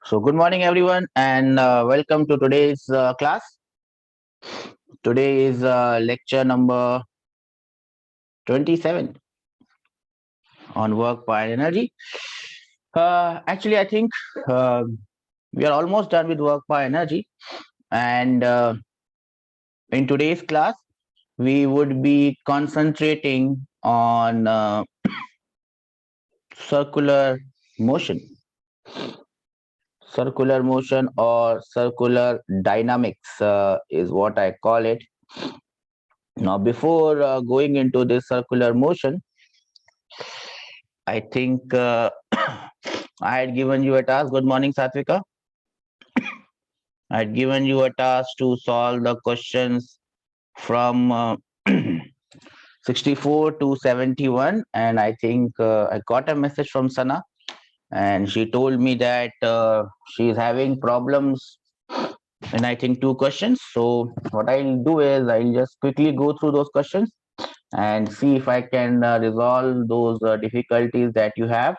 So, good morning, everyone, and welcome to today's class. Today is lecture number 27 on work, power, and energy. Actually, I think uh, we are almost done with work, power, energy, and in today's class, we would be concentrating on circular motion, circular motion, or circular dynamics is what I call it. Now, before going into this circular motion, I think I had given you a task. Good morning, Satvika. I had given you a task to solve the questions from 64 to 71, and I think I got a message from Sana, and she told me that she is having problems in I think two questions. So what I'll do is I'll just quickly go through those questions and see if I can resolve those difficulties that you have.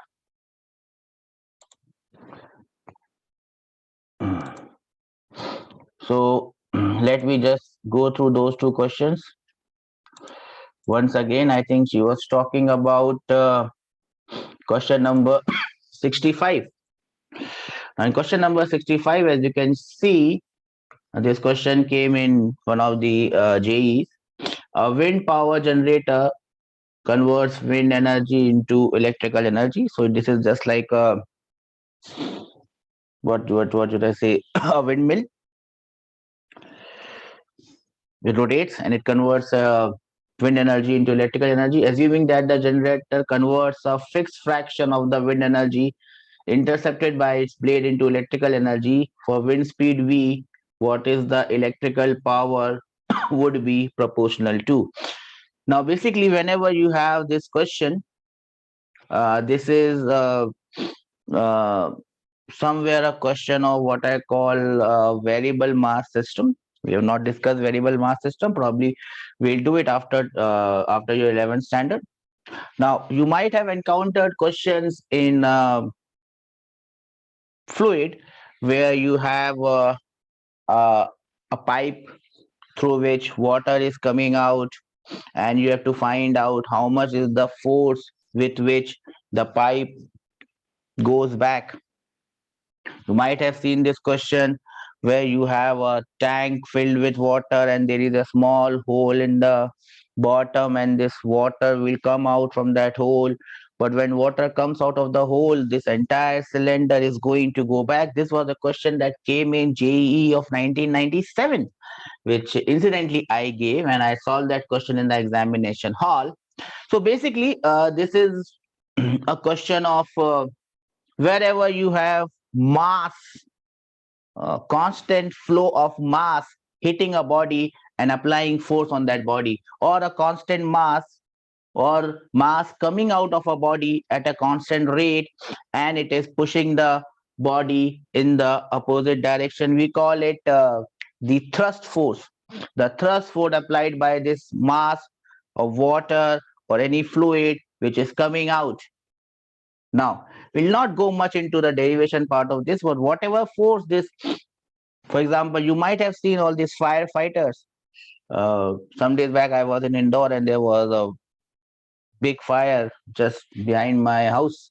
So let me just go through those two questions. Once again, I think she was talking about question number 65. And question number 65, as you can see, this question came in one of the JEEs. A wind power generator converts wind energy into electrical energy. So this is just like a, what should I say, a windmill. It rotates and it converts wind energy into electrical energy, assuming that the generator converts a fixed fraction of the wind energy intercepted by its blade into electrical energy. For wind speed v, what is the electrical power would be proportional to? Now, basically, whenever you have this question, this is uh, somewhere a question of what I call variable mass system. We have not discussed variable mass system. Probably we'll do it after your 11th standard. Now, you might have encountered questions in fluid where you have uh, a pipe through which water is coming out, and you have to find out how much is the force with which the pipe goes back. You might have seen this question where you have a tank filled with water and there is a small hole in the bottom, and this water will come out from that hole. But when water comes out of the hole, this entire cylinder is going to go back. This was a question that came in JEE of 1997, which incidentally I gave, and I solved that question in the examination hall. So basically, this is a question of wherever you have mass, constant flow of mass hitting a body and applying force on that body, or a constant mass or mass coming out of a body at a constant rate and it is pushing the body in the opposite direction, we call it the thrust force. The thrust force applied by this mass of water or any fluid which is coming out. Now, we'll not go much into the derivation part of this, but whatever force this, for example, you might have seen all these firefighters. Some days back, I was in Indore and there was a big fire just behind my house,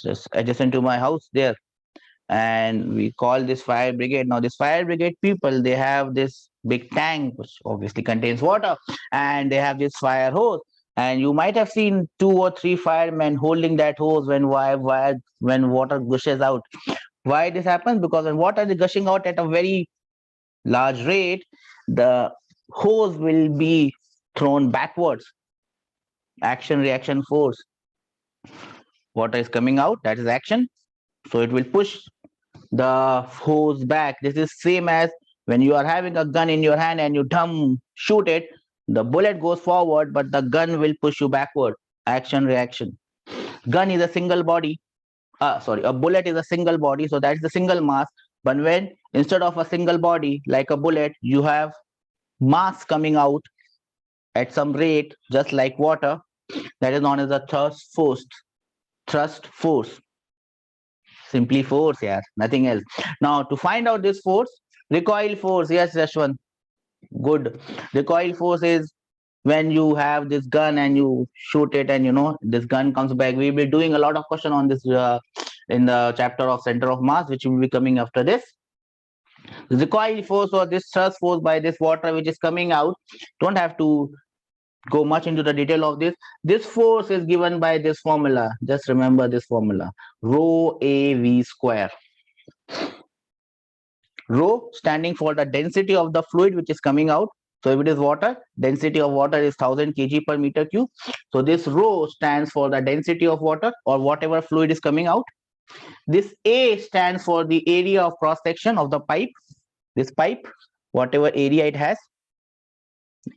just adjacent to my house there. And we call this fire brigade. Now, this fire brigade people, they have this big tank, which obviously contains water, and they have this fire hose. And you might have seen two or three firemen holding that hose when water gushes out. Why this happens? Because when water is gushing out at a very large rate, the hose will be thrown backwards. Action reaction force. Water is coming out, that is action. So it will push the hose back. This is same as when you are having a gun in your hand and you shoot it, the bullet goes forward, but the gun will push you backward. Action reaction. Gun is a single body. A bullet is a single body, so that's the single mass. But when instead of a single body like a bullet, you have mass coming out at some rate, just like water, that is known as a thrust force. Thrust force. Simply force, yeah, nothing else. Now to find out this force, recoil force, yes, Yashwant, good. Recoil force is when you have this gun and you shoot it, and this gun comes back. We'll be doing a lot of question on this in the chapter of center of mass, which will be coming after this. The recoil force, or this thrust force by this water which is coming out, don't have to go much into the detail of this. This force is given by this formula. Just remember this formula: rho a v square. Rho standing for the density of the fluid which is coming out. So if it is water, density of water is 1000 kg per meter cube. So this rho stands for the density of water or whatever fluid is coming out. This A stands for the area of cross section of the pipe. This pipe, whatever area it has,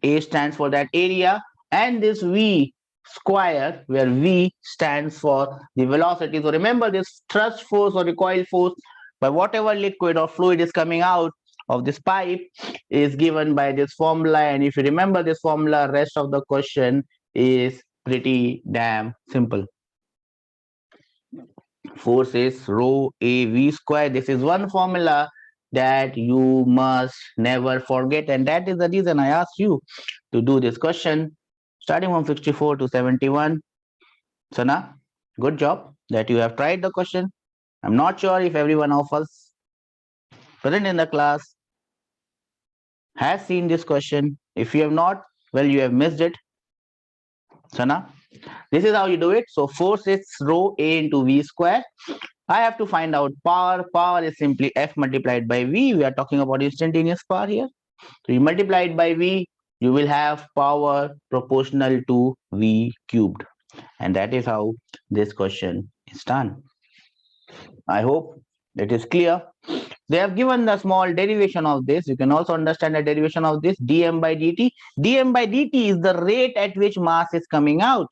A stands for that area. And this V square, where V stands for the velocity. So remember, this thrust force or recoil force by whatever liquid or fluid is coming out of this pipe is given by this formula. And if you remember this formula, rest of the question is pretty damn simple. Force is rho a v square. This is one formula that you must never forget, and that is the reason I asked you to do this question starting from 64 to 71. Sana, good job that you have tried the question. I'm not sure if everyone of us present in the class has seen this question. If you have not, well, you have missed it. Sana, this is how you do it. So force is rho a into v square. I have to find out power. Power is simply F multiplied by V. We are talking about instantaneous power here. So you multiply it by V, you will have power proportional to V cubed. And that is how this question is done. I hope it is clear. They have given the small derivation of this. You can also understand the derivation of this dm by dt. Dm by dt is the rate at which mass is coming out.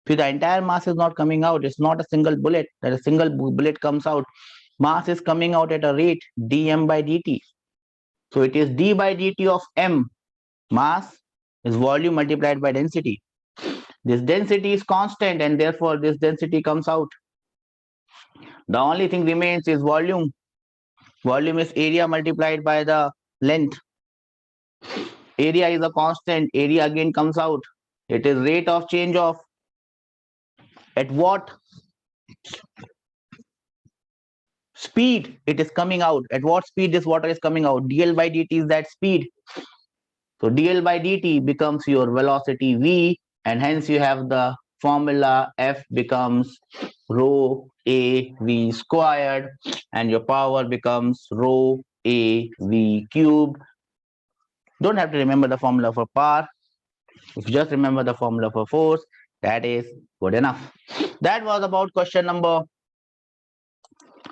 If the entire mass is not coming out, it's not a single bullet, that a single bullet comes out. Mass is coming out at a rate dm by dt. So it is d by dt of m. Mass is volume multiplied by density. This density is constant, and therefore this density comes out. The only thing remains is volume. Volume is area multiplied by the length. Area is a constant. Area again comes out. It is rate of change of at what speed it is coming out. At what speed this water is coming out. dl by dt is that speed. So dl by dt becomes your velocity v, and hence you have the formula F becomes rho a v squared, and your power becomes rho a v cubed. Don't have to remember the formula for power. If you just remember the formula for force, that is good enough. That was about question number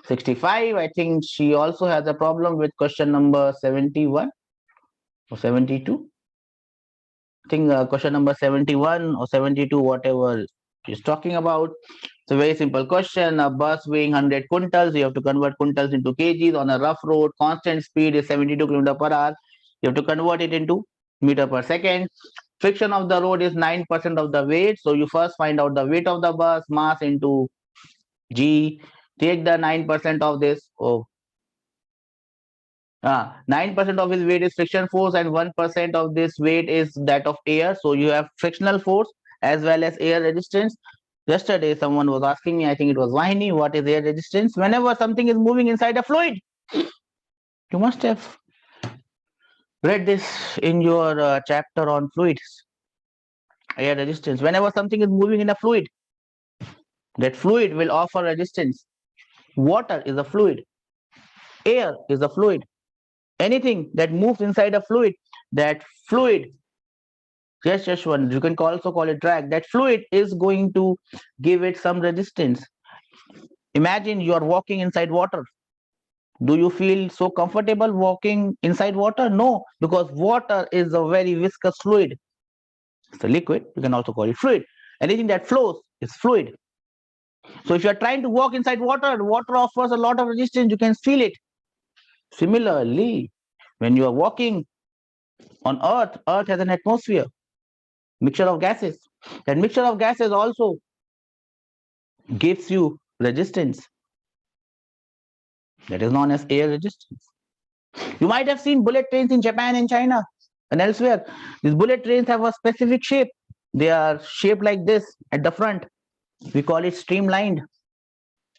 65. I think she also has a problem with question number 71 or 72. I think question number 71 or 72, whatever she's talking about. It's a very simple question. A bus weighing 100 quintals, you have to convert quintals into kgs on a rough road. Constant speed is 72 km per hour. You have to convert it into meter per second. Friction of the road is 9% of the weight. So you first find out the weight of the bus, mass into G. Take the 9% of this. 9% of his weight is friction force, and 1% of this weight is that of air. So you have frictional force as well as air resistance. Yesterday, someone was asking me, I think it was Vahini, what is air resistance? Whenever something is moving inside a fluid, you must have read this in your chapter on fluids. Air resistance. Whenever something is moving in a fluid, that fluid will offer resistance. Water is a fluid. Air is a fluid. Anything that moves inside a fluid, that fluid, yes, Yashwant, you can also call it drag, that fluid is going to give it some resistance. Imagine you are walking inside water. Do you feel so comfortable walking inside water? No, because water is a very viscous fluid. It's a liquid, you can also call it fluid. Anything that flows is fluid. So if you are trying to walk inside water, water offers a lot of resistance, you can feel it. Similarly, when you are walking on earth, earth has an atmosphere, mixture of gases. That mixture of gases also gives you resistance. That is known as air resistance. You might have seen bullet trains in Japan and China and elsewhere. These bullet trains have a specific shape. They are shaped like this at the front. We call it streamlined.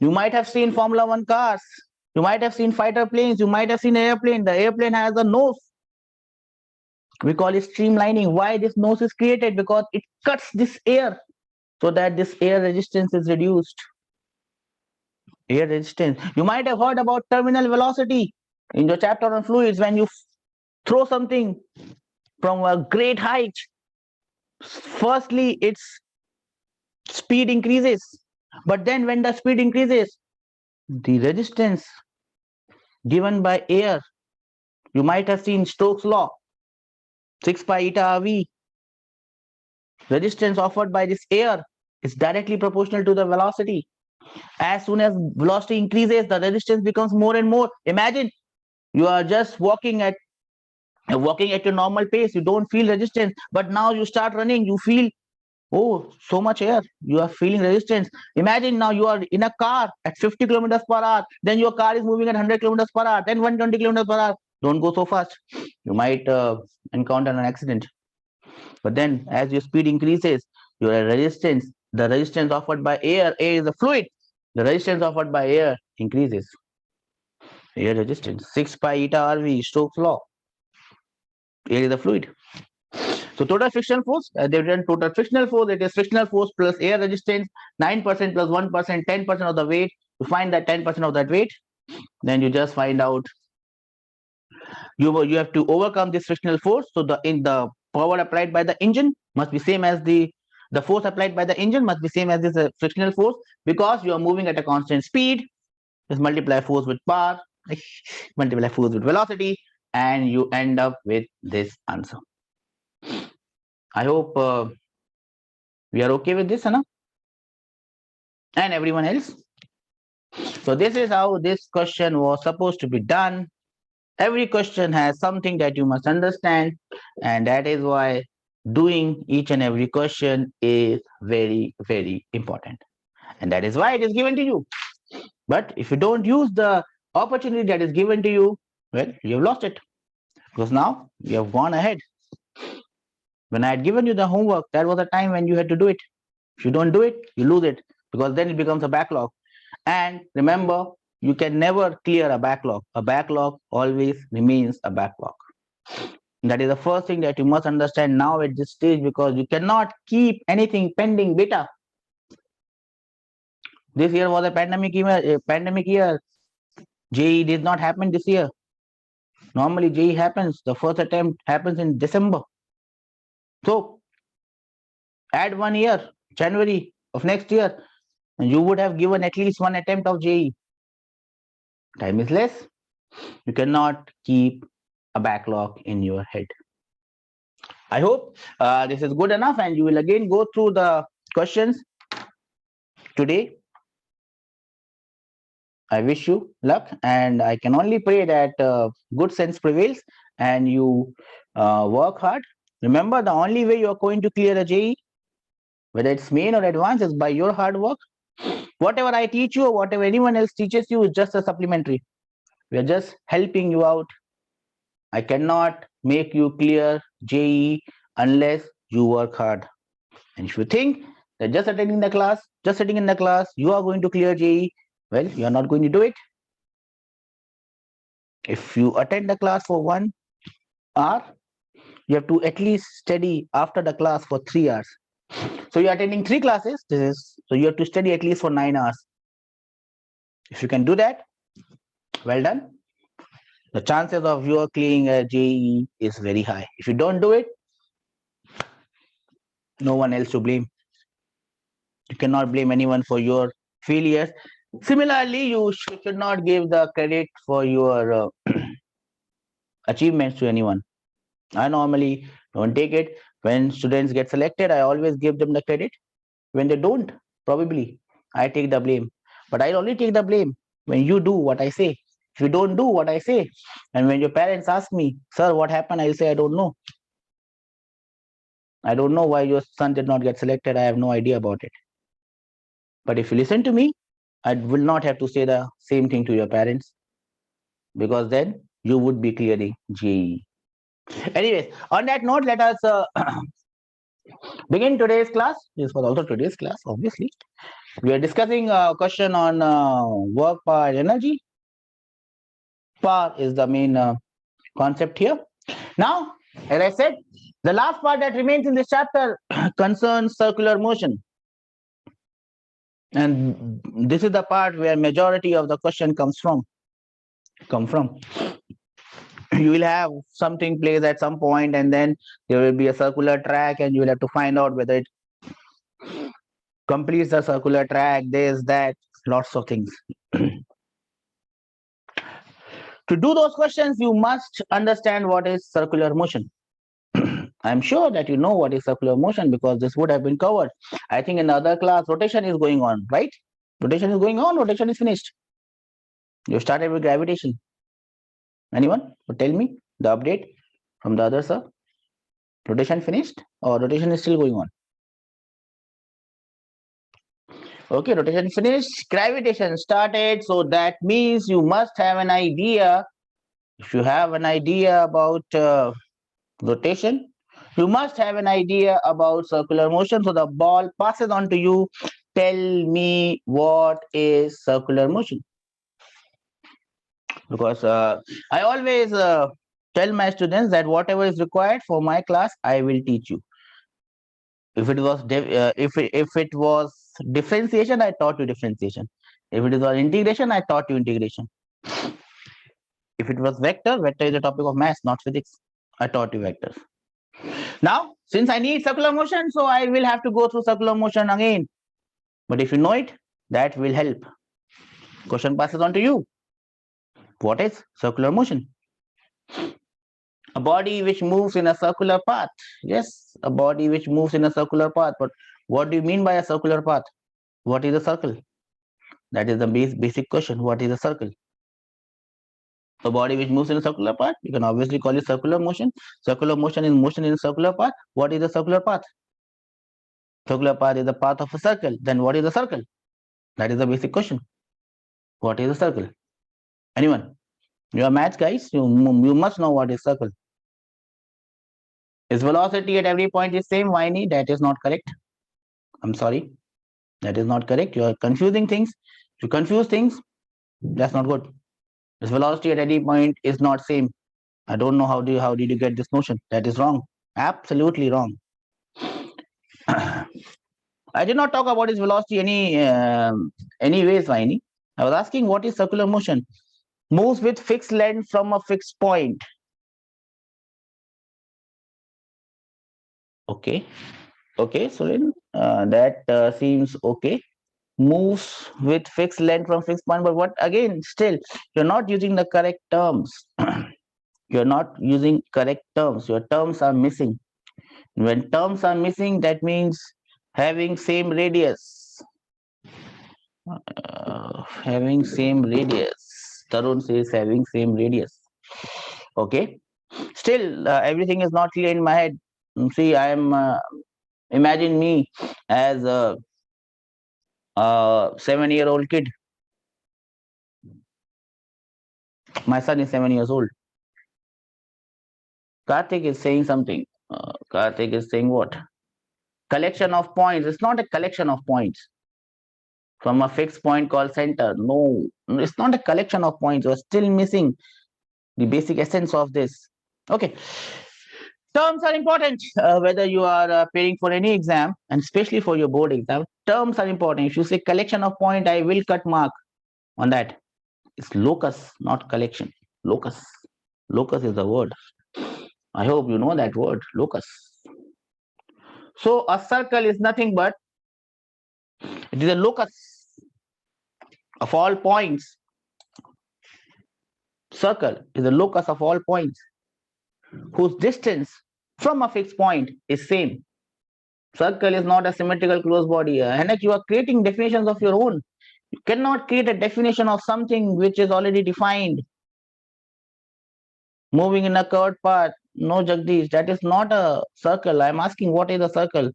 You might have seen Formula One cars. You might have seen fighter planes. You might have seen an airplane. The airplane has a nose. We call it streamlining. Why this nose is created? Because it cuts this air so that this air resistance is reduced. Air resistance. You might have heard about terminal velocity in your chapter on fluids. When you throw something from a great height, firstly its speed increases, but then when the speed increases, the resistance given by air, you might have seen Stokes law, 6 pi eta RV, resistance offered by this air is directly proportional to the velocity. As soon as velocity increases, the resistance becomes more and more. Imagine you are just walking at your normal pace, you don't feel resistance, but now you start running, you feel, oh, so much air, you are feeling resistance. Imagine now you are in a car at 50 kilometers per hour, then your car is moving at 100 kilometers per hour, then 120 kilometers per hour. Don't go so fast, you might encounter an accident. But then as your speed increases, your resistance, the resistance offered by air is a fluid, the resistance offered by air increases. Air resistance, 6 pi eta RV, Stokes law. Air is a fluid. So total frictional force, they've done total frictional force, it is frictional force plus air resistance, 9% plus 1%, 10% of the weight. To find that 10% of that weight, then you just find out, you have to overcome this frictional force. So the power applied by the engine must be same as the force applied by the engine must be same as this frictional force, because you are moving at a constant speed. Just multiply force with power, multiply force with velocity, and you end up with this answer. I hope we are okay with this, Anna? And everyone else. So this is how this question was supposed to be done. Every question has something that you must understand, and that is why doing each and every question is very, very important. And that is why it is given to you. But if you don't use the opportunity that is given to you, well, you have lost it. Because now you have gone ahead. When I had given you the homework, that was the time when you had to do it. If you don't do it, you lose it, because then it becomes a backlog. And remember, you can never clear a backlog. A backlog always remains a backlog. That is the first thing that you must understand now at this stage, because you cannot keep anything pending beta. This year was a pandemic year. JEE did not happen this year. Normally JEE happens, the first attempt happens in December. So add 1 year, January of next year, and you would have given at least one attempt of JEE. Time is less. You cannot keep a backlog in your head. I hope this is good enough, and you will again go through the questions today. I wish you luck, and I can only pray that good sense prevails and you work hard. Remember, the only way you are going to clear a JEE, whether it's main or advanced, is by your hard work. Whatever I teach you or whatever anyone else teaches you is just a supplementary. We are just helping you out. I cannot make you clear JEE unless you work hard. And if you think that just attending the class, just sitting in the class, you are going to clear JEE, well, you are not going to do it. If you attend the class for 1 hour, you have to at least study after the class for 3 hours. So you're attending 3 classes. So you have to study at least for 9 hours. If you can do that, well done. The chances of you clearing a JEE is very high. If you don't do it, no one else to blame. You cannot blame anyone for your failures. Similarly, you should not give the credit for your achievements to anyone. I normally don't take it. When students get selected, I always give them the credit. When they don't, probably I take the blame. But I only take the blame when you do what I say. If you don't do what I say, and when your parents ask me, sir, what happened? I'll say, I don't know. I don't know why your son did not get selected. I have no idea about it. But if you listen to me, I will not have to say the same thing to your parents. because then you would be clearing JEE. Anyways, on that note, let us begin today's class. This was also today's class, obviously. We are discussing a question on work, power, and energy. Power is the main concept here. Now, as I said, the last part that remains in this chapter concerns circular motion. And this is the part where majority of the question comes from. You will have something plays at some point, and then there will be a circular track, and you will have to find out whether it completes the circular track, this, that, lots of things. To do those questions, you must understand what is circular motion. I'm sure that you know what is circular motion because this would have been covered. I think in the other class, rotation is going on, right? Rotation is going on, rotation is finished. You started with gravitation. Anyone would tell me the update from the other sir? Rotation finished or rotation is still going on? Okay, rotation finished, gravitation started. So that means you must have an idea. If you have an idea about rotation, you must have an idea about circular motion. So the ball passes on to you. Tell me what is circular motion. Because I always tell my students that whatever is required for my class, I will teach you. If it was if it was differentiation, I taught you differentiation. If it is on integration, I taught you integration. If it was vector, vector is a topic of maths, not physics. I taught you vectors. Now, since I need circular motion, so I will have to go through circular motion again. But if you know it, that will help. Question passes on to you. What is circular motion? A body which moves in a circular path. Yes, a body which moves in a circular path. But what do you mean by a circular path? What is a circle? That is the basic question. What is a circle? A body which moves in a circular path, you can obviously call it circular motion. Circular motion is motion in a circular path. What is a circular path? Circular path is the path of a circle. Then what is a circle? That is the basic question. What is a circle? Anyone? You are maths guys. You must know what is circle. Is velocity at every point is same? Why? That is not correct. I'm sorry. That is not correct. You are confusing things. You confuse things. That's not good. This velocity at any point is not same. I don't know how did you get this notion? That is wrong. Absolutely wrong. I did not talk about its velocity any ways, Vaini. I was asking what is circular motion? Moves with fixed length from a fixed point. Okay. Okay, so that seems okay. Moves with fixed length from fixed point, but what again? Still, you're not using the correct terms. You're not using correct terms. Your terms are missing. When terms are missing, that means having same radius. Having same radius. Tarun says having same radius. Okay. Still, everything is not clear in my head. See, I am. Imagine me as a 7-year-old kid. My son is 7 years old. Karthik is saying something. Karthik is saying what? Collection of points. It's not a collection of points from a fixed point called center. No, it's not a collection of points. You're still missing the basic essence of this. Okay. Terms are important whether you are paying for any exam and especially for your board exam. Terms are important. If you say collection of point, I will cut mark on that. It's locus, not collection. Locus. Locus is the word. I hope you know that word, locus. So a circle is nothing but it is a locus of all points. Circle is a locus of all points whose distance from a fixed point is same. Circle is not a symmetrical closed body. Hanek, you are creating definitions of your own. You cannot create a definition of something which is already defined. Moving in a curved path. No, Jagdish, that is not a circle. I'm asking what is a circle?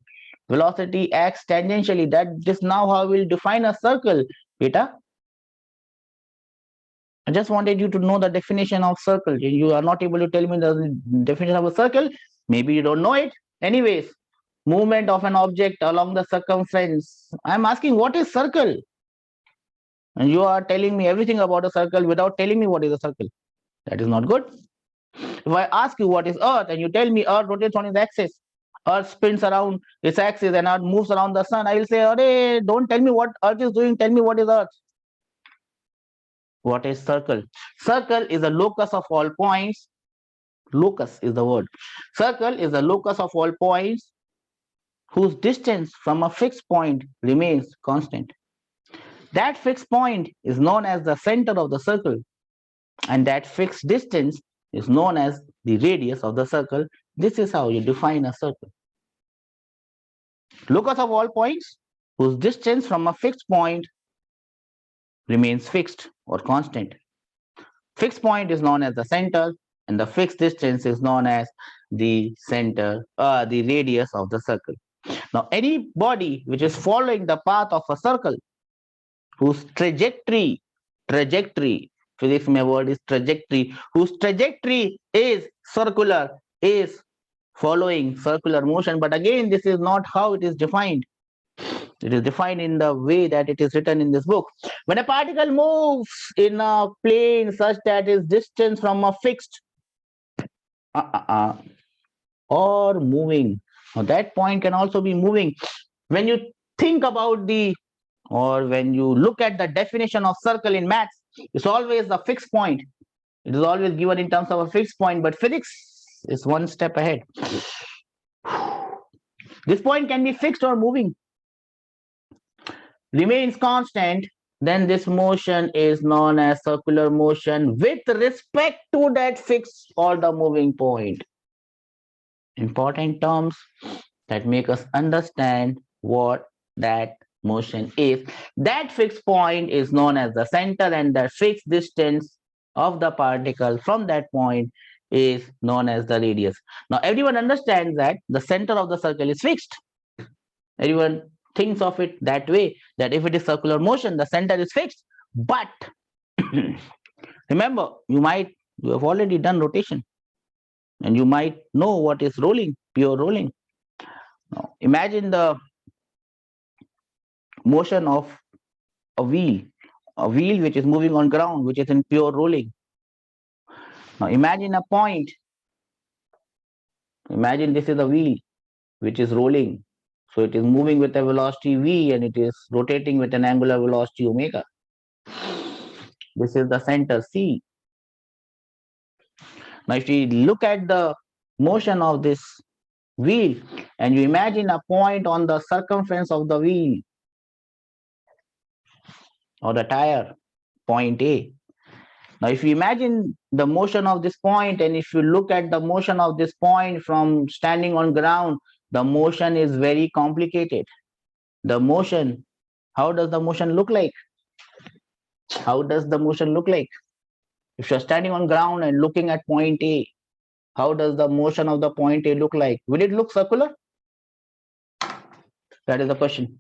Velocity acts tangentially. That is now how we'll define a circle, beta. I just wanted you to know the definition of circle. You are not able to tell me the definition of a circle. Maybe you don't know it. Anyways, movement of an object along the circumference. I'm asking what is circle? And you are telling me everything about a circle without telling me what is a circle. That is not good. If I ask you what is Earth and you tell me Earth rotates on its axis, Earth spins around its axis and Earth moves around the sun, I will say, "Arey, don't tell me what Earth is doing, tell me what is Earth." What is circle? Circle is a locus of all points. Locus is the word. Circle is a locus of all points whose distance from a fixed point remains constant. That fixed point is known as the center of the circle, and that fixed distance is known as the radius of the circle. This is how you define a circle. Locus of all points whose distance from a fixed point remains fixed or constant. Fixed point is known as the center, and the fixed distance is known as the the radius of the circle. Now, any body which is following the path of a circle, whose trajectory, physics my word is trajectory, whose trajectory is circular, is following circular motion. But again, this is not how it is defined. It is defined in the way that it is written in this book. When a particle moves in a plane such that its distance from a fixed or moving, now that point can also be moving. When you think about when you look at the definition of circle in maths, it's always a fixed point. It is always given in terms of a fixed point, but physics is one step ahead. This point can be fixed or moving. Remains constant, then this motion is known as circular motion with respect to that fixed or the moving point. Important terms that make us understand what that motion is. That fixed point is known as the center, and the fixed distance of the particle from that point is known as the radius. Now everyone understands that the center of the circle is fixed. Everyone thinks of it that way, that if it is circular motion, the center is fixed. But remember, you have already done rotation, and you might know what is rolling, pure rolling. Now imagine the motion of a wheel which is moving on ground, which is in pure rolling. Now imagine a point. Imagine this is a wheel which is rolling. So it is moving with a velocity v and it is rotating with an angular velocity omega. This is the center C. Now if you look at the motion of this wheel and you imagine a point on the circumference of the wheel or the tire, point A. Now if you imagine the motion of this point and if you look at the motion of this point from standing on ground, the motion is very complicated. The motion, how does the motion look like? How does the motion look like? If you're standing on ground and looking at point A, how does the motion of the point A look like? Will it look circular? That is the question.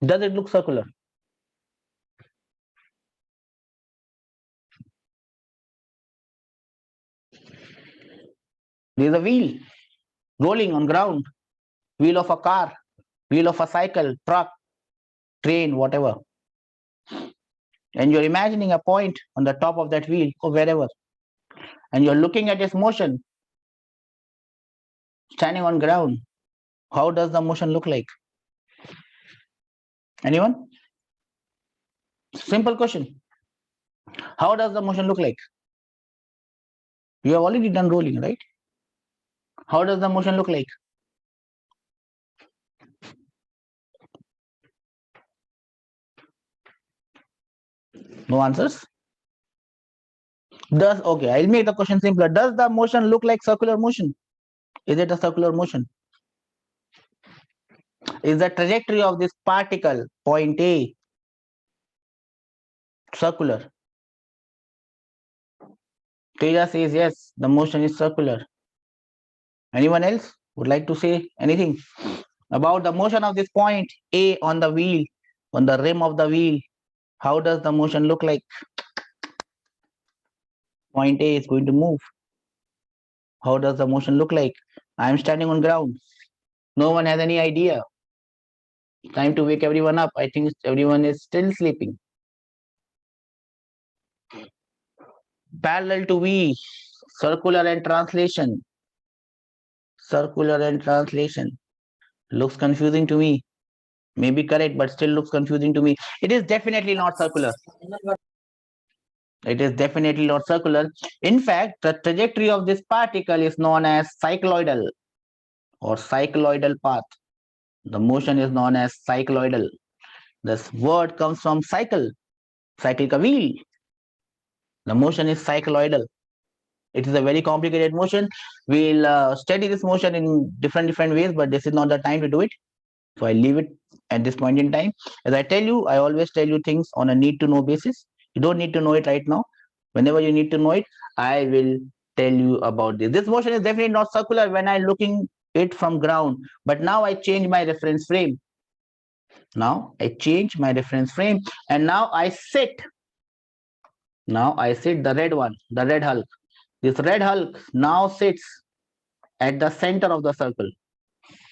Does it look circular? There is a wheel rolling on ground, wheel of a car, wheel of a cycle, truck, train, whatever. And you're imagining a point on the top of that wheel or wherever. And you're looking at its motion, standing on ground. How does the motion look like? Anyone? Simple question. How does the motion look like? You have already done rolling, right? How does the motion look like? No answers? Okay, I'll make the question simpler. Does the motion look like circular motion? Is it a circular motion? Is the trajectory of this particle, point A, circular? Teja says yes, the motion is circular. Anyone else would like to say anything about the motion of this point A on the wheel, on the rim of the wheel? How does the motion look like? point A is going to move. How does the motion look like? I am standing on ground. No one has any idea. Time to wake everyone up. I think everyone is still sleeping. Parallel to V, circular and translation. Circular and translation. Looks confusing to me. Maybe correct, but still looks confusing to me. It is definitely not circular. It is definitely not circular. In fact, the trajectory of this particle is known as cycloidal or cycloidal path. The motion is known as cycloidal. This word comes from cycle, cycle ka wheel. The motion is cycloidal. It is a very complicated motion. We'll study this motion in different ways, but this is not the time to do it. So I leave it at this point in time. As I tell you, I always tell you things on a need to know basis. You don't need to know it right now. Whenever you need to know it, I will tell you about this. This motion is definitely not circular when I'm looking it from ground. But now I change my reference frame. Now I change my reference frame and now I sit. Now I sit the red one, the red Hulk. This red Hulk now sits at the center of the circle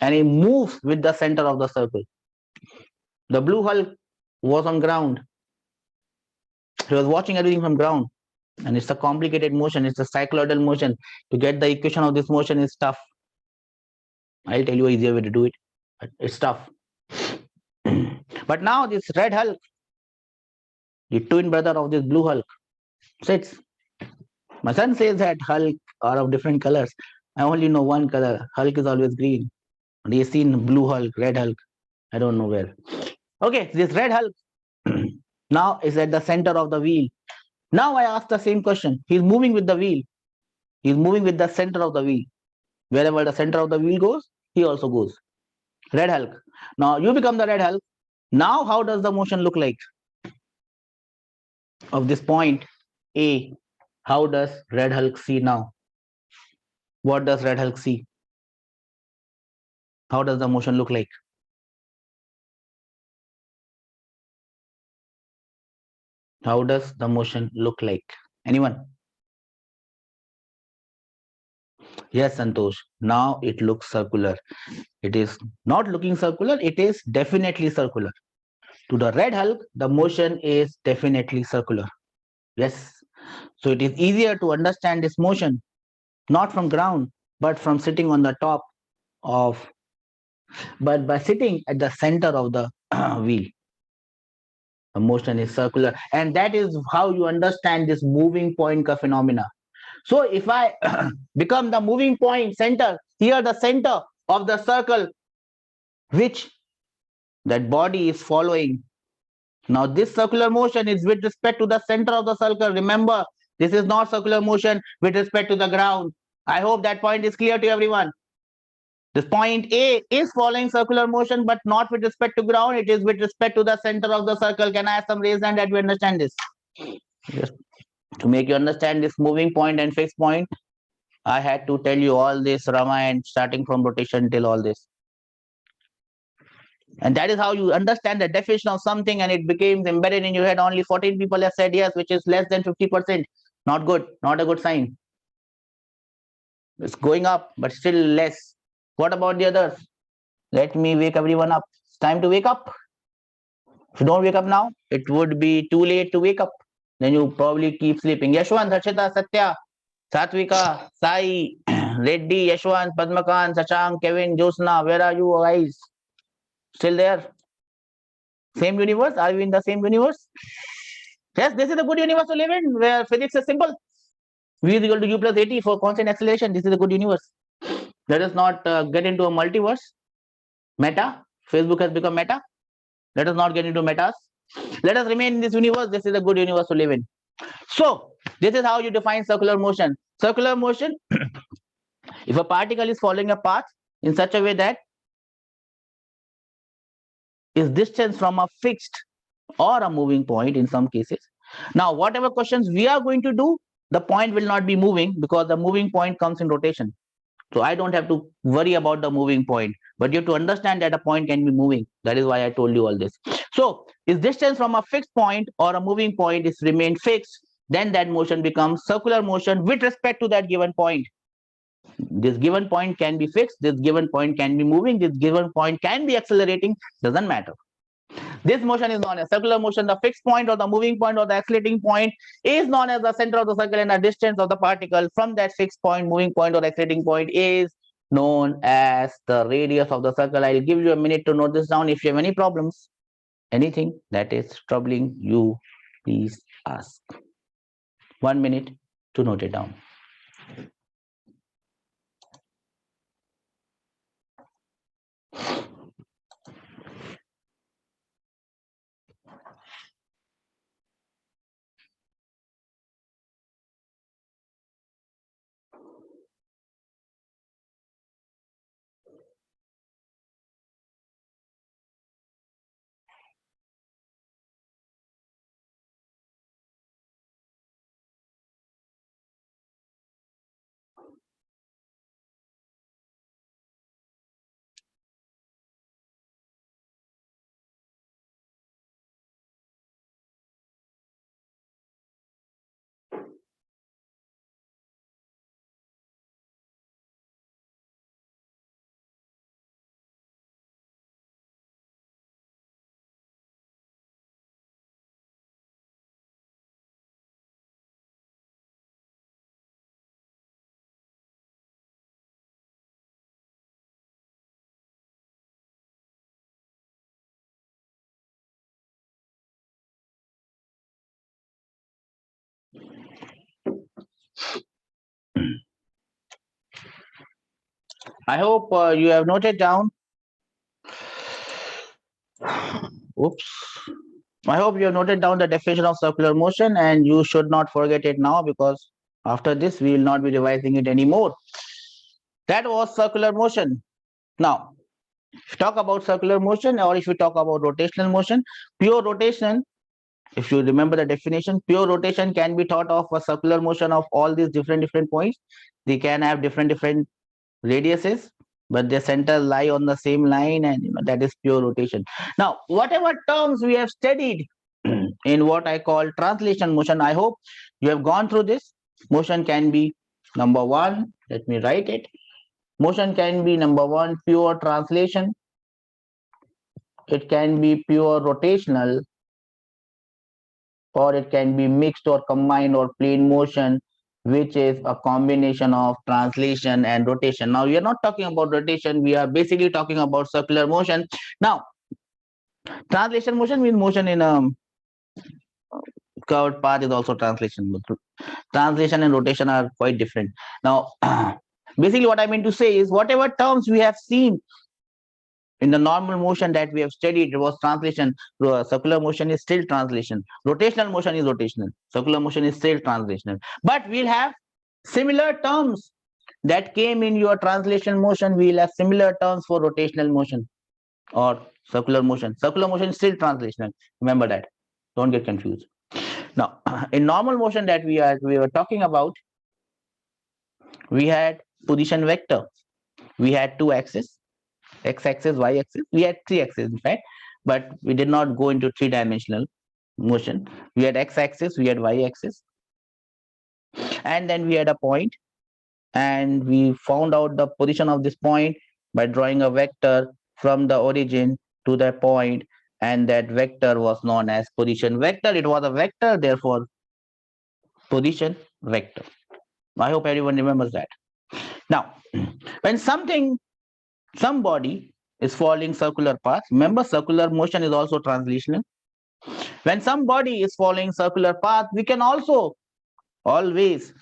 and he moves with the center of the circle. The blue Hulk was on ground. He was watching everything from ground. And it's a complicated motion. It's a cycloidal motion. To get the equation of this motion is tough. I'll tell you an easier way to do it. But it's tough. But now this red Hulk, the twin brother of this blue Hulk, sits. My son says that Hulk are of different colors. I only know one color. Hulk is always green. And he's seen blue Hulk, red Hulk. I don't know where. Okay, this red Hulk now is at the center of the wheel. Now I ask the same question. He's moving with the wheel. He's moving with the center of the wheel. Wherever the center of the wheel goes, he also goes. Red Hulk. Now you become the red Hulk. Now how does the motion look like? Of this point A, how does red Hulk see now? What does red Hulk see? How does the motion look like? How does the motion look like? Anyone? Yes, Santosh. Now it looks circular. It is not looking circular. It is definitely circular. To the red Hulk, the motion is definitely circular. Yes. So it is easier to understand this motion, not from ground, but from sitting on the top of, but by sitting at the center of the wheel. The motion is circular. And that is how you understand this moving point phenomena. So if I become the moving point center, here the center of the circle, which that body is following. Now this circular motion is with respect to the center of the circle. Remember, this is not circular motion with respect to the ground. I hope that point is clear to everyone. This point A is following circular motion, but not with respect to ground. It is with respect to the center of the circle. Can I have some raise hand that we understand this? Just to make you understand this moving point and fixed point, I had to tell you all this Ramayana starting from rotation till all this. And that is how you understand the definition of something and it becomes embedded in your head. Only 14 people have said yes, which is less than 50%. Not good, not a good sign. It's going up, but still less. What about the others? Let me wake everyone up. It's time to wake up. If you don't wake up now, it would be too late to wake up. Then you probably keep sleeping. Yashwant, Harshita, Satya, Satvika, Sai, Reddy, Yashwant, Padmakan, Sachang, Kevin, Josna, where are you guys? Still there? Same universe? Are we in the same universe? Yes, this is a good universe to live in, where physics is simple. V is equal to u plus 80 for constant acceleration. This is a good universe. Let us not get into a multiverse. Meta. Facebook has become meta. Let us not get into metas. Let us remain in this universe. This is a good universe to live in. So, this is how you define circular motion. Circular motion, if a particle is following a path in such a way that is distance from a fixed or a moving point in some cases. Now, whatever questions we are going to do, the point will not be moving because the moving point comes in rotation. So I don't have to worry about the moving point, but you have to understand that a point can be moving. That is why I told you all this. So is distance from a fixed point or a moving point is remain fixed, then that motion becomes circular motion with respect to that given point. This given point can be fixed, this given point can be moving, this given point can be accelerating, doesn't matter. This motion is known as circular motion. The fixed point or the moving point or the accelerating point is known as the center of the circle, and the distance of the particle from that fixed point, moving point or accelerating point is known as the radius of the circle. I'll give you a minute to note this down. If you have any problems, anything that is troubling you, please ask. 1 minute to note it down. I hope you have noted down. Oops. I hope you have noted down the definition of circular motion, and you should not forget it now, because after this we will not be revising it anymore. That was circular motion. Now, if you talk about circular motion, or if you talk about rotational motion, pure rotation, if you remember the definition, pure rotation can be thought of a circular motion of all these different points. They can have different radiuses, but their center lie on the same line, and that is pure rotation. Now, whatever terms we have studied in what I call translation motion, I hope you have gone through this. Motion can be, number one, let me write it. Motion can be, number one, pure translation. It can be pure rotational, or it can be mixed or combined or plane motion, which is a combination of translation and rotation. Now, we are not talking about rotation, we are basically talking about circular motion. Now, translation motion means motion in a curved path is also translation. Translation and rotation are quite different. Now, basically what I mean to say is, whatever terms we have seen in the normal motion that we have studied, it was translation. Circular motion is still translation. Rotational motion is rotational. Circular motion is still translational. But we'll have similar terms that came in your translation motion. We'll have similar terms for rotational motion or circular motion. Circular motion is still translational. Remember that. Don't get confused. Now, in normal motion that we were talking about, we had position vector. We had two axes, x-axis, y-axis. We had three axes, in fact, but we did not go into three-dimensional motion. We had x-axis, we had y-axis, and then we had a point, and we found out the position of this point by drawing a vector from the origin to the point, and that vector was known as position vector. It was a vector, therefore position vector. I hope everyone remembers that. Now, when somebody is following circular path, remember circular motion is also translational. When somebody is following circular path, we can also always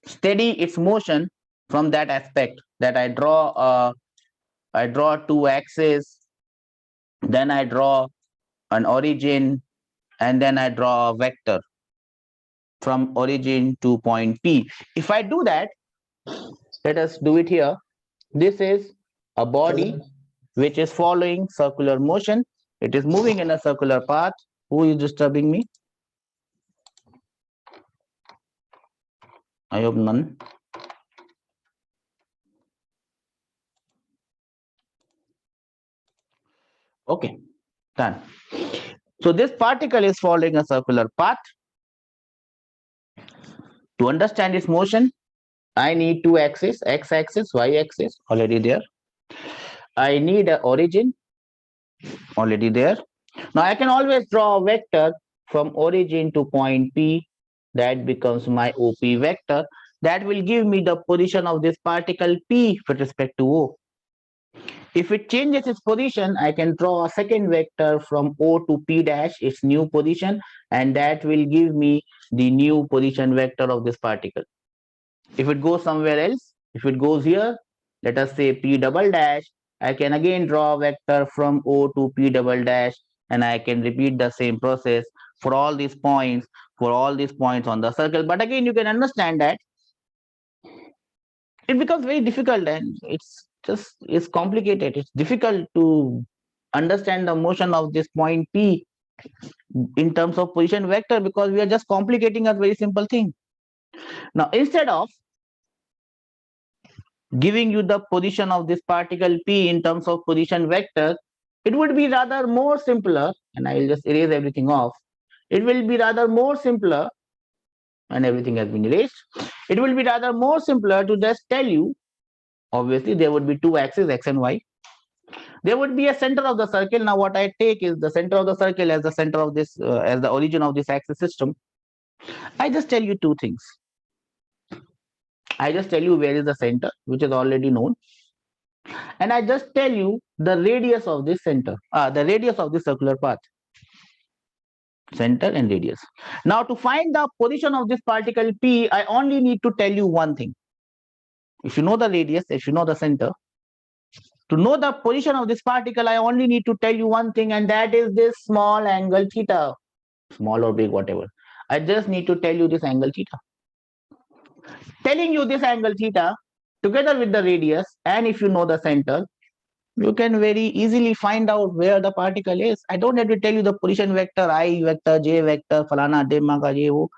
study its motion from that aspect, that I draw two axes, then I draw an origin, and then I draw a vector from origin to point P. If I do that, let us do it here. This is a body which is following circular motion. It is moving in a circular path. Who is disturbing me? I hope none. Okay, done. So this particle is following a circular path. To understand its motion, I need two axes, x-axis, y-axis, already there. I need an origin, already there. Now I can always draw a vector from origin to point P. That becomes my OP vector. That will give me the position of this particle P with respect to O. If it changes its position, I can draw a second vector from O to P dash, its new position, and that will give me the new position vector of this particle. If it goes somewhere else, if it goes here, let us say P double dash, I can again draw a vector from O to P double dash, and I can repeat the same process for all these points, on the circle. But again, you can understand that it becomes very difficult, and it's complicated. It's difficult to understand the motion of this point P in terms of position vector, because we are just complicating a very simple thing. Now, instead of giving you the position of this particle P in terms of position vector, it would be rather more simpler, and I will just erase everything off. It will be rather more simpler, and everything has been erased. It will be rather more simpler to just tell you, obviously there would be two axes, x and y. There would be a center of the circle. Now what I take is the center of the circle as the center of this, as the origin of this axis system. I just tell you two things. I just tell you where is the center, which is already known, and I just tell you the radius of this center, the radius of this circular path, center and radius. Now to find the position of this particle P, I only need to tell you one thing. If you know the radius, if you know the center, to know the position of this particle, I only need to tell you one thing, and that is this small angle theta, small or big, whatever. I just need to tell you this angle theta. Telling you this angle theta together with the radius, and if you know the center, you can very easily find out where the particle is. I don't have to tell you the position vector, I vector, j vector, falana, demma ka je wo.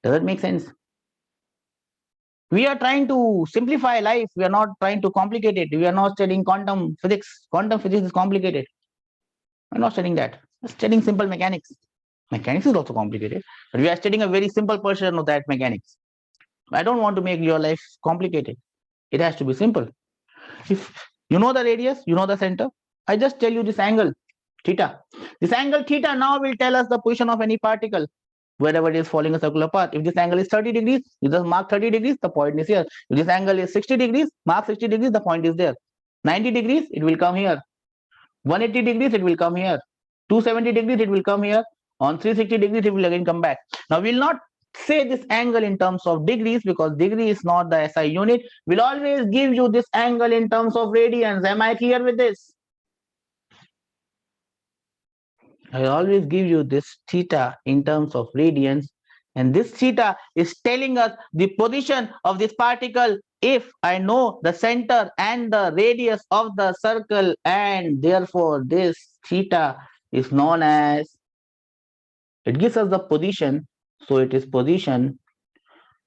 Does it make sense? We are trying to simplify life. We are not trying to complicate it. We are not studying quantum physics. Quantum physics is complicated. We're not studying that. We're studying simple mechanics. Mechanics is also complicated, but we are studying a very simple portion of that mechanics. I don't want to make your life complicated. It has to be simple. If you know the radius, you know the center, I just tell you this angle theta. This angle theta now will tell us the position of any particle wherever it is following a circular path. If this angle is 30 degrees, you just mark 30 degrees, the point is here. If this angle is 60 degrees, mark 60 degrees, the point is there. 90 degrees, it will come here. 180 degrees, it will come here. 270 degrees, it will come here. On 360 degrees, it will again come back. Now, we'll not say this angle in terms of degrees, because degree is not the SI unit. We'll always give you this angle in terms of radians. Am I clear with this? I always give you this theta in terms of radians, and this theta is telling us the position of this particle if I know the center and the radius of the circle, and therefore this theta is known as, it gives us the position, so it is position,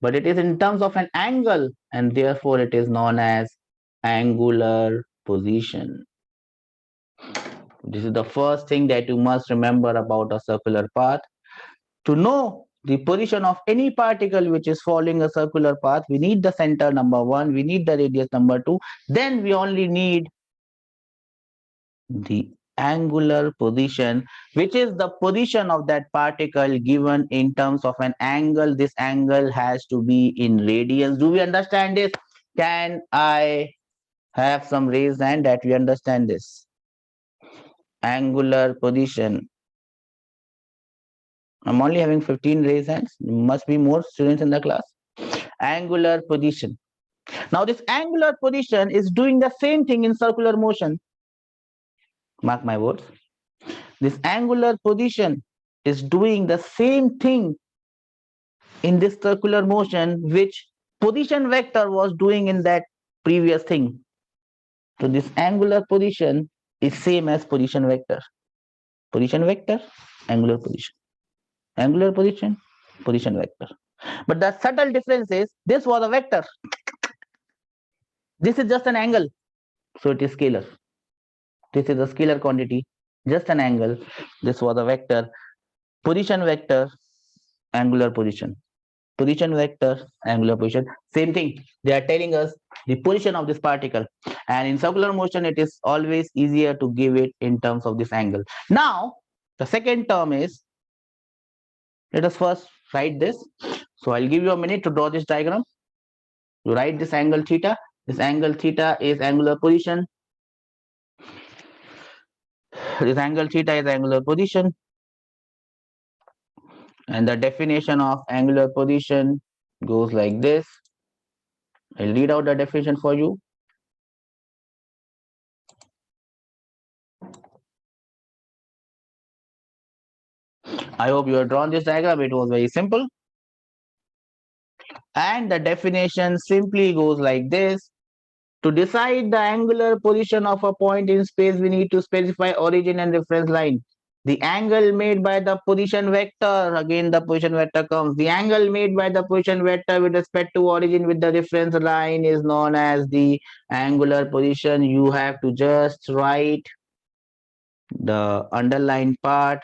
but it is in terms of an angle, and therefore it is known as angular position. This is the first thing that you must remember about a circular path. To know the position of any particle which is following a circular path, we need the center, number one, we need the radius, number two, then we only need the angular position, which is the position of that particle given in terms of an angle. This angle has to be in radians. Do we understand this? Can I have some raised hand that we understand this? Angular position. I'm only having 15 raised hands. Must be more students in the class. Angular position. Now this angular position is doing the same thing in circular motion. Mark my words. This angular position is doing the same thing in this circular motion which position vector was doing in that previous thing. So this angular position is same as position vector. Position vector, angular position. Angular position, position vector. But the subtle difference is this was a vector. This is just an angle. So it is scalar. This is a scalar quantity, just an angle. This was a vector. Position vector, angular position. position vector, angular position, same thing. They are telling us the position of this particle, and in circular motion it is always easier to give it in terms of this angle. Now the second term is, let us first write this. So I'll give you a minute to draw this diagram. You write this angle theta. This angle theta is angular position. This angle theta is angular position, and the definition of angular position goes like this. I'll read out the definition for you. I hope you have drawn this diagram. It was very simple. And the definition simply goes like this. To decide the angular position of a point in space, we need to specify origin and reference line. The angle made by the position vector, again the position vector comes. The angle made by the position vector with respect to origin with the reference line is known as the angular position. You have to just write the underlined part.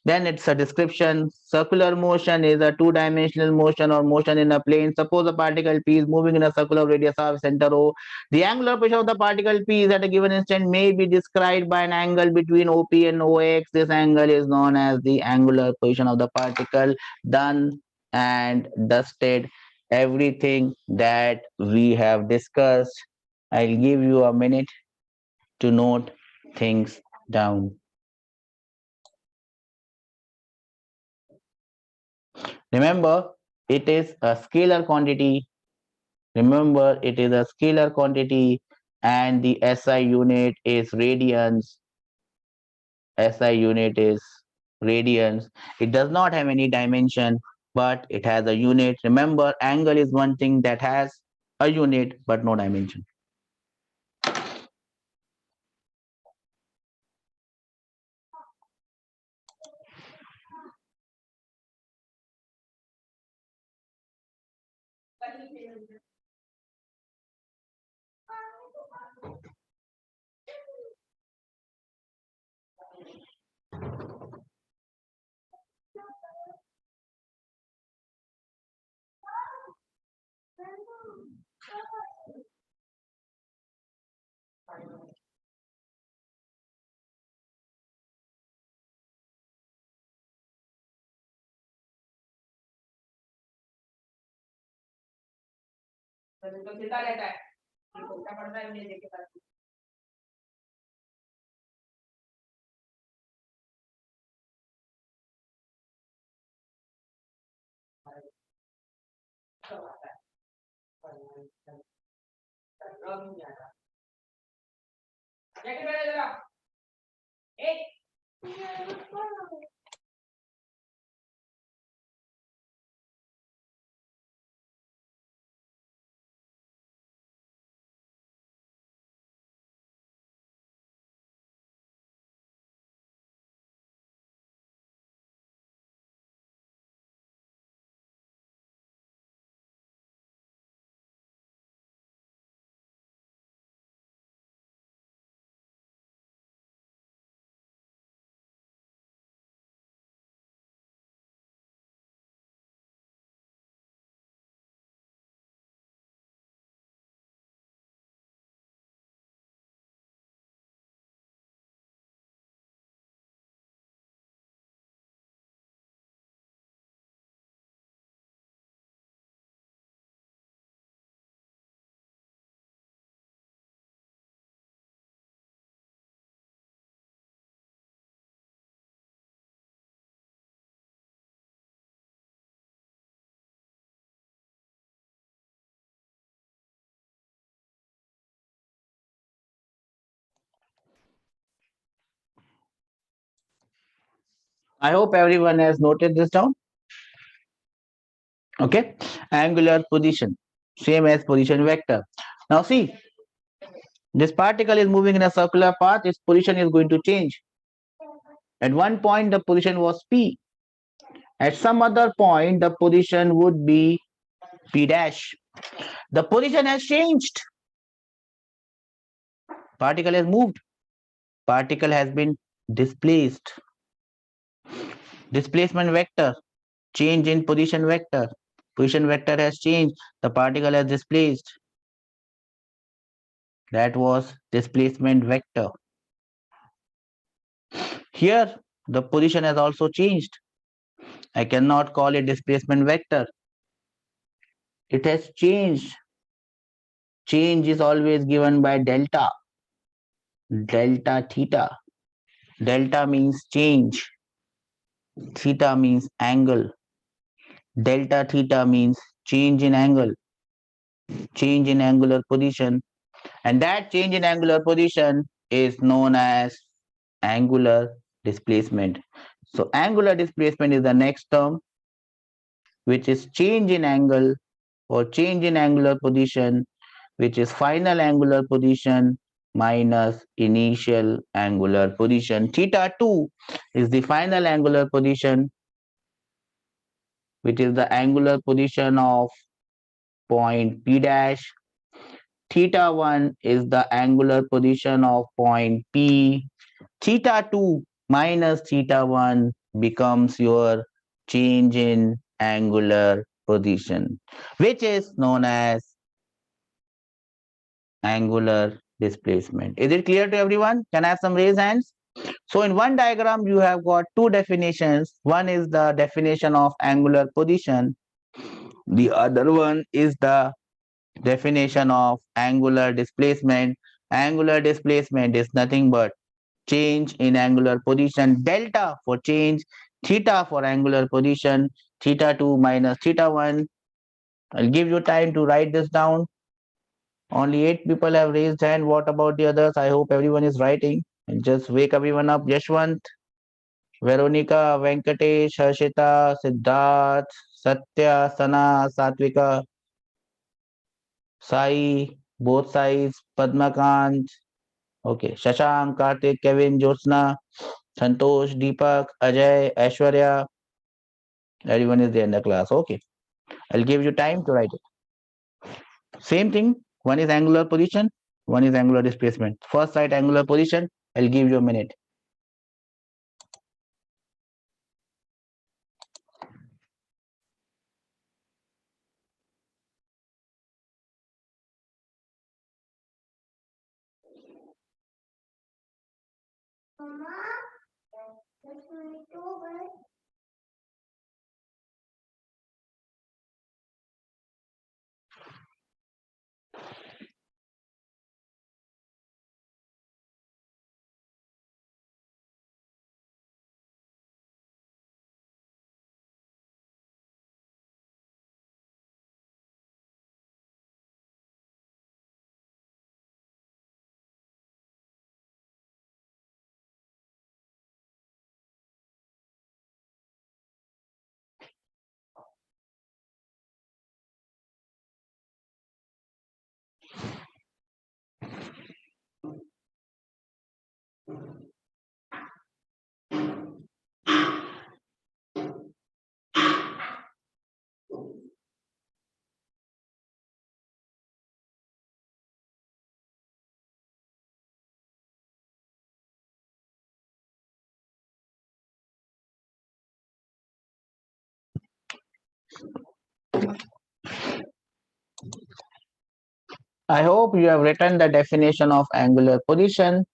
Then it's a description. Circular motion is a two-dimensional motion or motion in a plane. Suppose a particle P is moving in a circular radius of center O. The angular position of the particle P is at a given instant may be described by an angle between OP and OX. This angle is known as the angular position of the particle. Done and dusted. Everything that we have discussed. I'll give you a minute to note things down. Remember, it is a scalar quantity. Remember, it is a scalar quantity and the SI unit is radians. SI unit is radians. It does not have any dimension, but it has a unit. Remember, angle is one thing that has a unit but no dimension. I hope everyone has noted this down. Okay, angular position, same as position vector. Now see, this particle is moving in a circular path, its position is going to change. At one point, the position was P. At some other point, the position would be P dash. The position has changed. Particle has moved. Particle has been displaced. Displacement vector, change in position vector. Position vector has changed. The particle has displaced. That was displacement vector. Here, the position has also changed. I cannot call it displacement vector. It has changed. Change is always given by delta. Delta theta. Delta means change. Theta means angle. Delta theta means change in angle, change in angular position. And that change in angular position is known as angular displacement. So angular displacement is the next term, which is change in angle or change in angular position, which is final angular position minus initial angular position. Theta 2 is the final angular position, which is the angular position of point P dash. Theta 1 is the angular position of point P. Theta 2 minus theta 1 becomes your change in angular position, which is known as angular displacement. Is it clear to everyone? Can I have some raised hands? So in one diagram, you have got two definitions. One is the definition of angular position. The other one is the definition of angular displacement. Angular displacement is nothing but change in angular position, delta for change, theta for angular position, theta 2 minus theta 1. I'll give you time to write this down. Only 8 people have raised hand. What about the others? I hope everyone is writing. And just wake everyone up. Yashwant, Veronica, Venkatesh, Harshita, Siddharth, Satya, Sana, Satvika, Sai, both sides, Padmakant, okay, Shashank, Karthik, Kevin, Jyotsna, Santosh, Deepak, Ajay, Aishwarya, everyone is there in the class. Okay, I'll give you time to write it. Same thing, one is angular position, one is angular displacement. First write angular position, I'll give you a minute. I hope you have written the definition of angular position.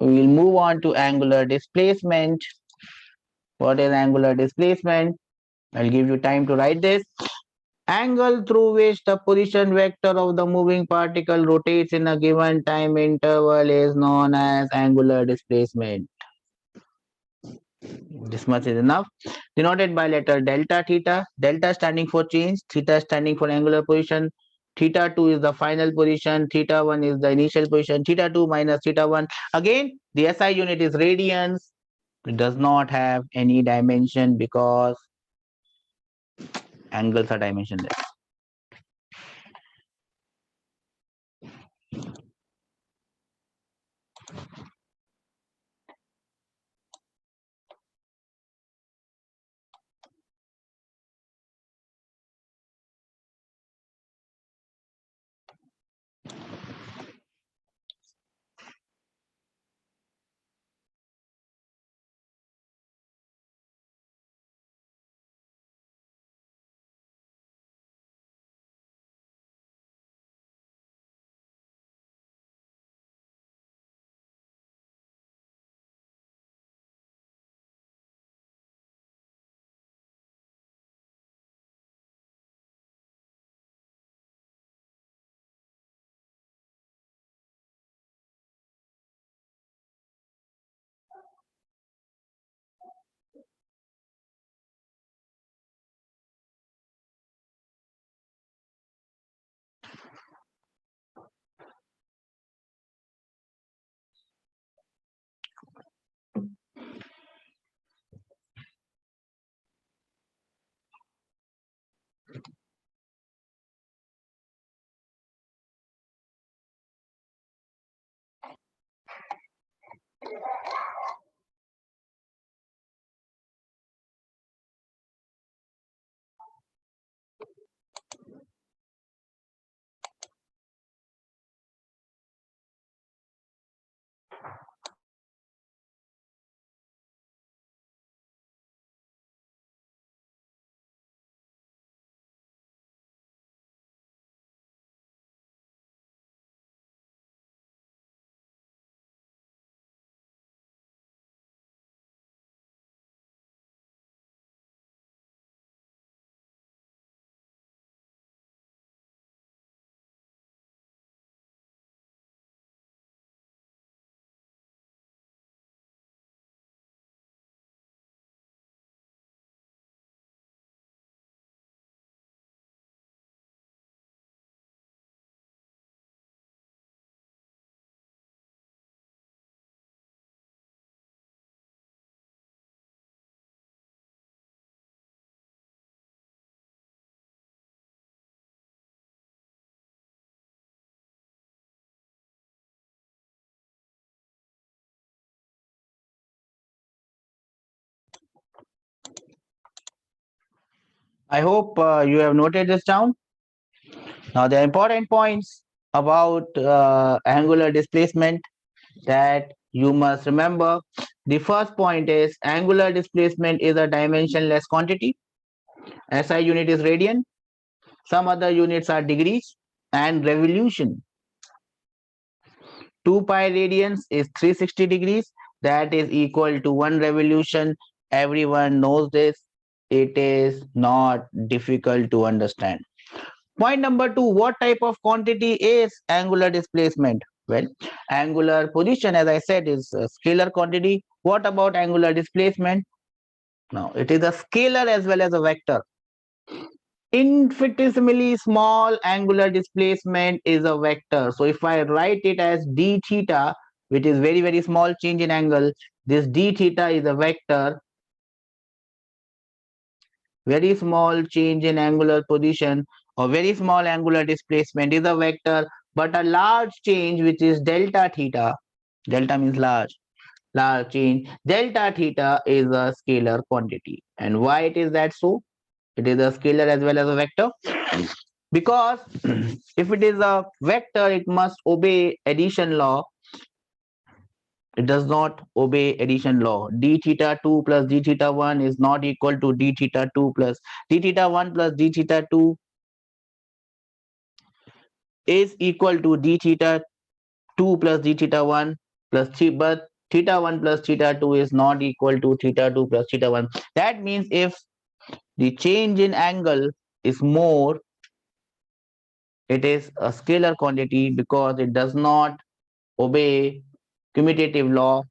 We will move on to angular displacement. What is angular displacement? I'll give you time to write this. Angle through which the position vector of the moving particle rotates in a given time interval is known as angular displacement. This much is enough. Denoted by letter delta theta. Delta standing for change, theta standing for angular position. Theta 2 is the final position, theta 1 is the initial position, theta 2 minus theta 1. Again, the SI unit is radians. It does not have any dimension because angles are dimensionless. I hope you have noted this down. Now, the important points about angular displacement that you must remember. The first point is angular displacement is a dimensionless quantity. SI unit is radian. Some other units are degrees and revolution. 2 pi radians is 360 degrees. That is equal to 1 revolution. Everyone knows this. It is not difficult to understand. Point number 2, what type of quantity is angular displacement? Well, angular position, as I said, is a scalar quantity. What about angular displacement? Now, it is a scalar as well as a vector. Infinitesimally small angular displacement is a vector. So if I write it as d theta, which is very, very small change in angle, this d theta is a vector. Very small change in angular position or very small angular displacement is a vector, but a large change, which is delta theta, delta means large change, delta theta is a scalar quantity. And why it is that so? It is a scalar as well as a vector. Because if it is a vector, it must obey addition law. It does not obey addition law. D theta 2 plus d theta 1 is not equal to d theta 2 plus d theta 1 plus d theta 2 is equal to d theta 2 plus d theta 1 plus 3, but theta 1 plus theta 2 is not equal to theta 2 plus theta 1. That means if the change in angle is more, it is a scalar quantity because it does not obey commutative law,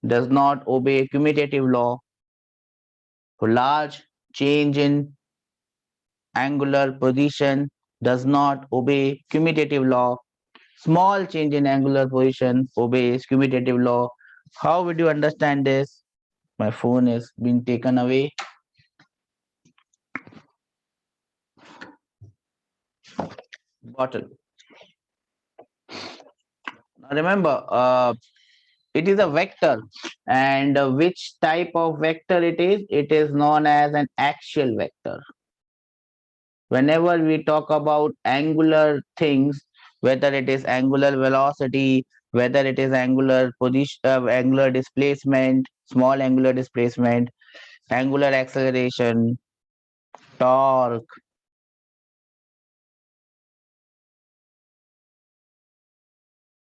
does not obey commutative law. For large change in angular position does not obey commutative law. Small change in angular position obeys commutative law. How would you understand this? My phone is being taken away. Bottle. Now remember, it is a vector, and which type of vector it is? It is known as an axial vector. Whenever we talk about angular things, whether it is angular velocity, whether it is angular position, angular displacement, small angular displacement, angular acceleration, torque,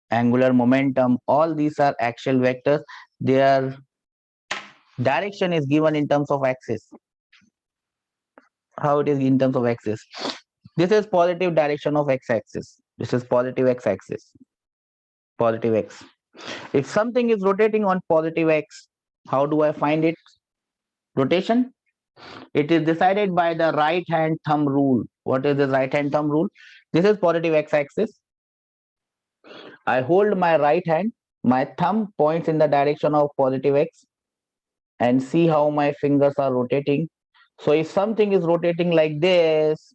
angular momentum, all these are axial vectors. Their direction is given in terms of axis. How it is in terms of axis? This is positive direction of x-axis. This is positive x-axis. Positive x. If something is rotating on positive x, how do I find its rotation? It is decided by the right hand thumb rule. What is the right hand thumb rule? This is positive x-axis. I hold my right hand, my thumb points in the direction of positive x, and see how my fingers are rotating. So if something is rotating like this,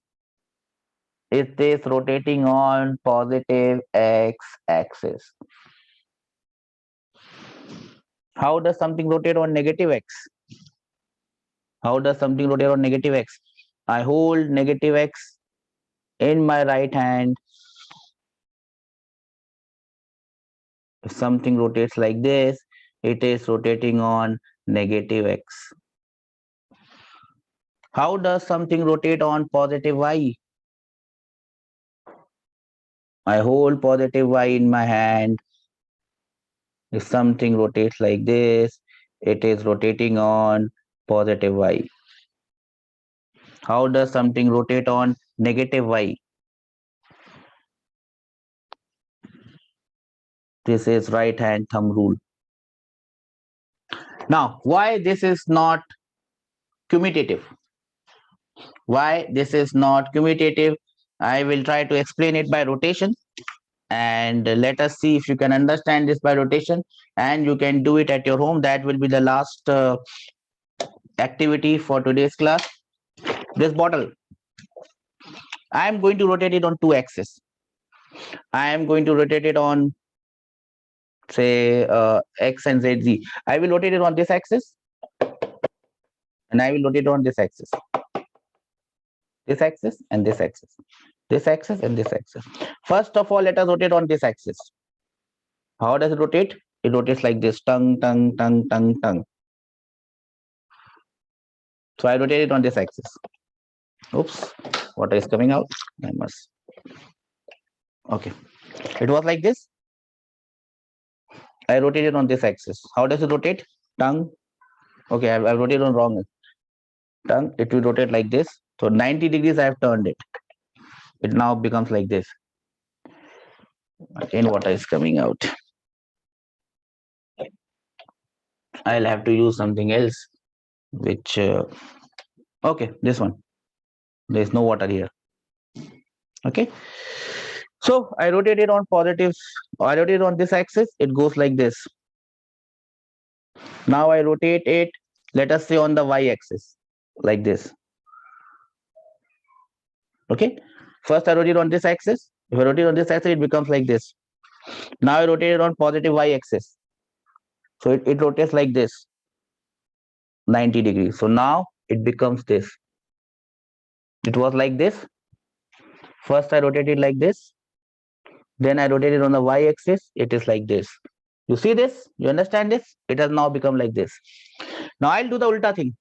it is rotating on positive x-axis. How does something rotate on negative x? How does something rotate on negative x? I hold negative x in my right hand. If something rotates like this, it is rotating on negative x. How does something rotate on positive y? I hold positive y in my hand. If something rotates like this, it is rotating on positive y. How does something rotate on negative y? This is right hand thumb rule. Now, why this is not commutative? Why this is not commutative? I will try to explain it by rotation, and let us see if you can understand this by rotation, and you can do it at your home. That will be the last activity for today's class. This bottle, I am going to rotate it on two axes. I am going to rotate it on, say, x and z. I will rotate it on this axis, and I will rotate it on this axis, this axis and this axis, this axis and this axis. First of all, let us rotate on this axis. How does it rotate? It rotates like this, tongue, tongue, tongue, tongue, tongue. So I rotate it on this axis. Oops, water is coming out. I must. Okay, it was like this. I rotate it on this axis. How does it rotate? Tongue. Okay, I rotated on wrong tongue. It will rotate like this. So 90 degrees I have turned it. It now becomes like this. Again, water is coming out. I'll have to use something else, which okay, this one. There is no water here. Okay. So I rotate it on positive. I rotate it on this axis. It goes like this. Now I rotate it, let us say, on the y-axis, like this. Okay. First I rotate it on this axis. If I rotate on this axis, it becomes like this. Now I rotate it on positive y-axis. So it rotates like this, 90 degrees. So now it becomes this. It was like this. First I rotate it like this. Then I rotate it on the y-axis. It is like this. You see this? You understand this? It has now become like this. Now I'll do the ulta thing.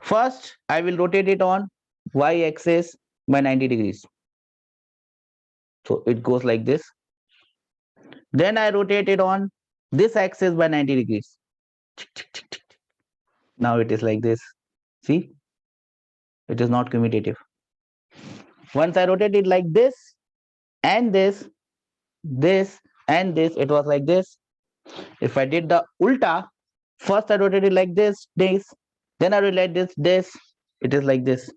First, I will rotate it on y-axis by 90 degrees. So it goes like this. Then I rotate it on this axis by 90 degrees. Now it is like this. See? It is not commutative. Once I rotate it like this and this and this, it was like this. If I did the ulta, first I rotate it like this, then I rotate this, it is like this.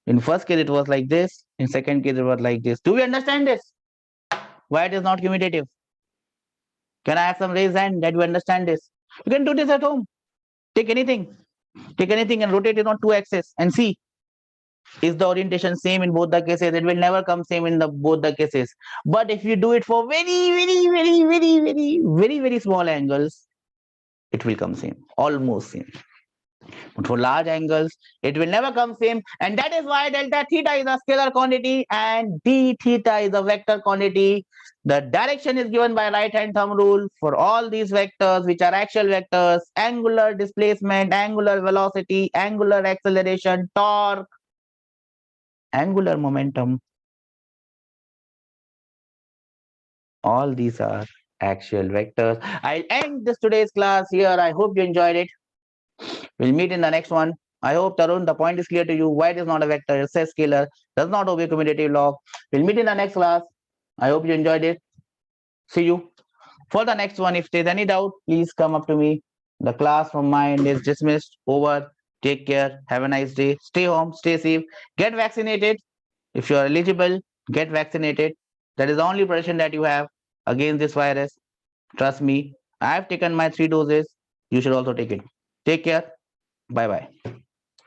In first case, it was like this. In second case, it was like this. Do we understand this? Why it is not commutative? Can I have some raised hand that you understand this? You can do this at home. Take anything and rotate it on two axes and see, is the orientation same in both the cases? It will never come same in the both the cases. But if you do it for very small angles, it will come same, almost same. But for large angles, it will never come same. And that is why delta theta is a scalar quantity and d theta is a vector quantity. The direction is given by right hand thumb rule for all these vectors, which are actual vectors: angular displacement, angular velocity, angular acceleration, torque, angular momentum. All these are actual vectors. I'll end this today's class here. I hope you enjoyed it. We'll meet in the next one. I hope, Tarun, the point is clear to you. Why it is not a vector, it's a scalar, does not obey commutative law. We'll meet in the next class. I hope you enjoyed it. See you. For the next one, if there's any doubt, please come up to me. The class from my end is dismissed. Over. Take care. Have a nice day. Stay home. Stay safe. Get vaccinated. If you are eligible, get vaccinated. That is the only protection that you have against this virus. Trust me. I have taken my 3 doses. You should also take it. Take care. Bye bye.